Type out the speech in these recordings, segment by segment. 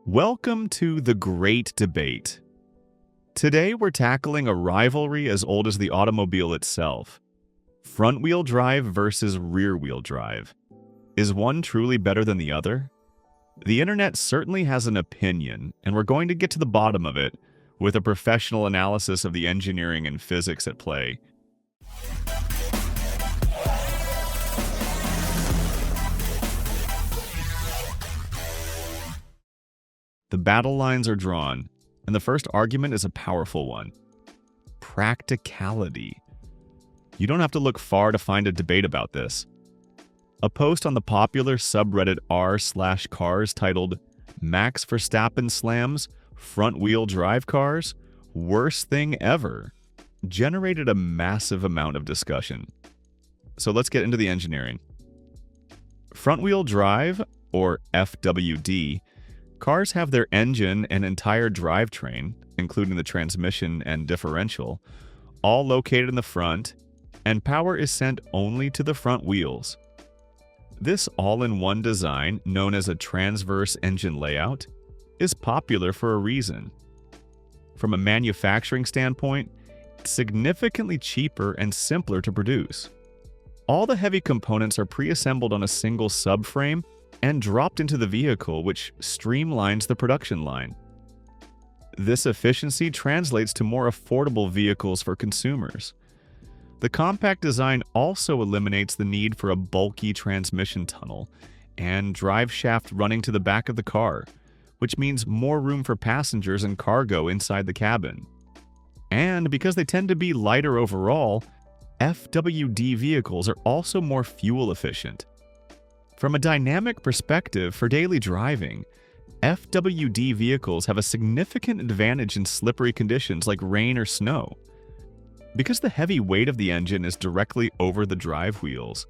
Welcome to The Great Debate. Today we're tackling a rivalry as old as the automobile itself. Front-wheel drive versus rear-wheel drive. Is one truly better than the other? The internet certainly has an opinion, and we're going to get to the bottom of it with a professional analysis of the engineering and physics at play. The battle lines are drawn, and the first argument is a powerful one. Practicality. You don't have to look far to find a debate about this. A post on the popular subreddit r/cars titled "Max Verstappen slams front-wheel drive cars? Worst thing ever" generated a massive amount of discussion. So let's get into the engineering. Front-wheel drive, or FWD, cars have their engine and entire drivetrain, including the transmission and differential, all located in the front, and power is sent only to the front wheels. This all-in-one design, known as a transverse engine layout, is popular for a reason. From a manufacturing standpoint, it's significantly cheaper and simpler to produce. All the heavy components are pre-assembled on a single subframe and dropped into the vehicle, which streamlines the production line. This efficiency translates to more affordable vehicles for consumers. The compact design also eliminates the need for a bulky transmission tunnel and drive shaft running to the back of the car, which means more room for passengers and cargo inside the cabin. And because they tend to be lighter overall, FWD vehicles are also more fuel efficient. From a dynamic perspective for daily driving, FWD vehicles have a significant advantage in slippery conditions like rain or snow. Because the heavy weight of the engine is directly over the drive wheels,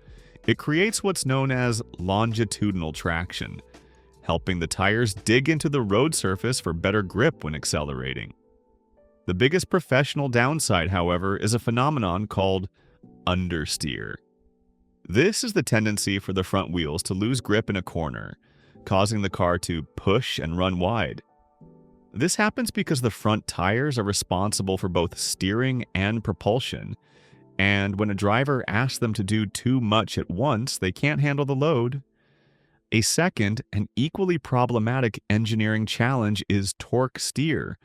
it creates what's known as longitudinal traction, helping the tires dig into the road surface for better grip when accelerating. The biggest professional downside, however, is a phenomenon called understeer. This is the tendency for the front wheels to lose grip in a corner, causing the car to push and run wide. This happens because the front tires are responsible for both steering and propulsion, and when a driver asks them to do too much at once, they can't handle the load. A second and equally problematic engineering challenge is torque steer,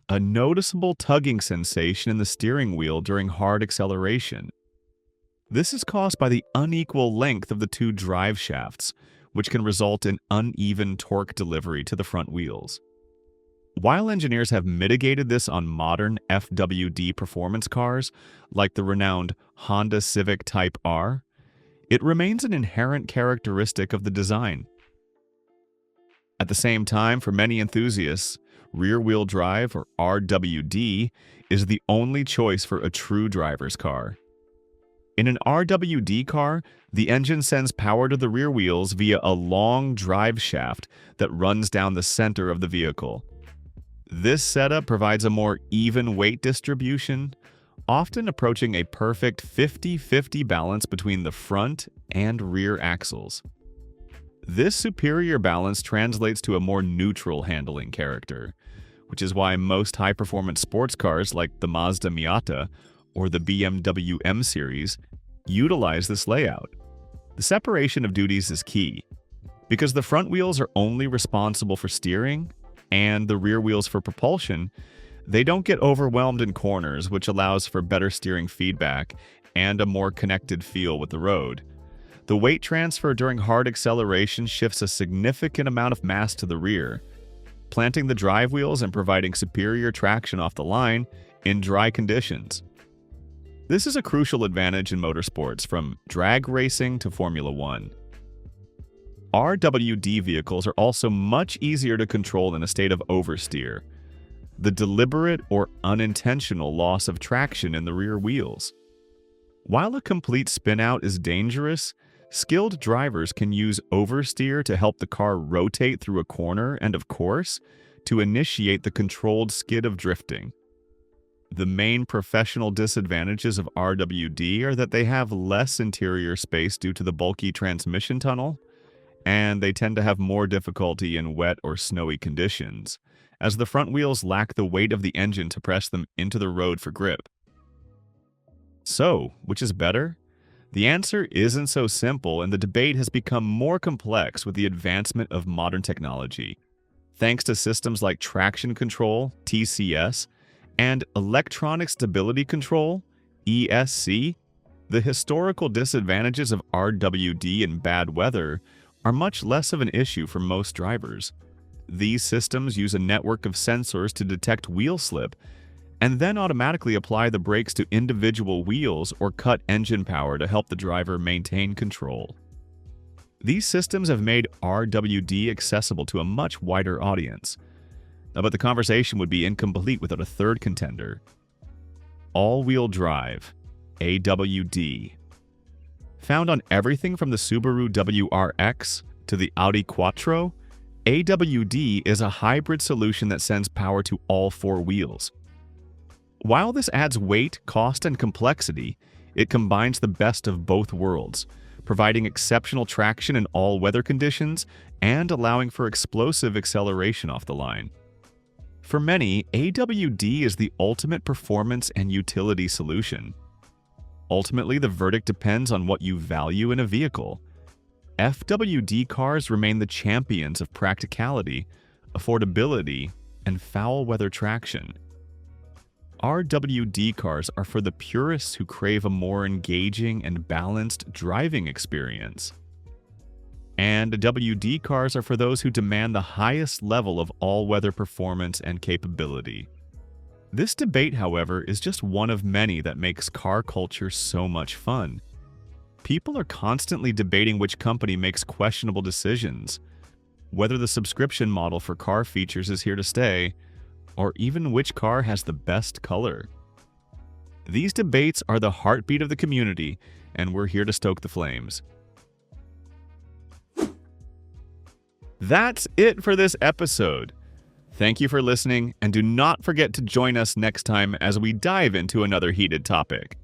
a noticeable tugging sensation in the steering wheel during hard acceleration. This is caused by the unequal length of the two drive shafts, which can result in uneven torque delivery to the front wheels. While engineers have mitigated this on modern FWD performance cars, like the renowned Honda Civic Type R, it remains an inherent characteristic of the design. At the same time, for many enthusiasts, rear-wheel drive, or RWD, is the only choice for a true driver's car. In an RWD car, the engine sends power to the rear wheels via a long drive shaft that runs down the center of the vehicle. This setup provides a more even weight distribution, often approaching a perfect 50-50 balance between the front and rear axles. This superior balance translates to a more neutral handling character, which is why most high-performance sports cars like the Mazda Miata or the BMW M Series utilize this layout. The separation of duties is key, because the front wheels are only responsible for steering and the rear wheels for propulsion. They don't get overwhelmed in corners, which allows for better steering feedback and a more connected feel with the road. The weight transfer during hard acceleration shifts a significant amount of mass to the rear, planting the drive wheels and providing superior traction off the line in dry conditions. This is a crucial advantage in motorsports, from drag racing to Formula One. RWD vehicles are also much easier to control in a state of oversteer, the deliberate or unintentional loss of traction in the rear wheels. While a complete spin-out is dangerous, skilled drivers can use oversteer to help the car rotate through a corner and, of course, to initiate the controlled skid of drifting. The main professional disadvantages of RWD are that they have less interior space due to the bulky transmission tunnel and they tend to have more difficulty in wet or snowy conditions, as the front wheels lack the weight of the engine to press them into the road for grip. So, which is better? The answer isn't so simple, and the debate has become more complex with the advancement of modern technology. Thanks to systems like traction control, TCS, and electronic stability control, ESC, the historical disadvantages of RWD in bad weather are much less of an issue for most drivers. These systems use a network of sensors to detect wheel slip and then automatically apply the brakes to individual wheels or cut engine power to help the driver maintain control. These systems have made RWD accessible to a much wider audience. But the conversation would be incomplete without a third contender. All-wheel drive, AWD. Found on everything from the Subaru WRX to the Audi Quattro, AWD is a hybrid solution that sends power to all four wheels. While this adds weight, cost, and complexity, it combines the best of both worlds, providing exceptional traction in all weather conditions and allowing for explosive acceleration off the line. For many, AWD is the ultimate performance and utility solution. Ultimately, the verdict depends on what you value in a vehicle. FWD cars remain the champions of practicality, affordability, and foul weather traction. RWD cars are for the purists who crave a more engaging and balanced driving experience. And WD cars are for those who demand the highest level of all-weather performance and capability. This debate, however, is just one of many that makes car culture so much fun. People are constantly debating which company makes questionable decisions, whether the subscription model for car features is here to stay, or even which car has the best color. These debates are the heartbeat of the community, and we're here to stoke the flames. That's it for this episode. Thank you for listening, and do not forget to join us next time as we dive into another heated topic.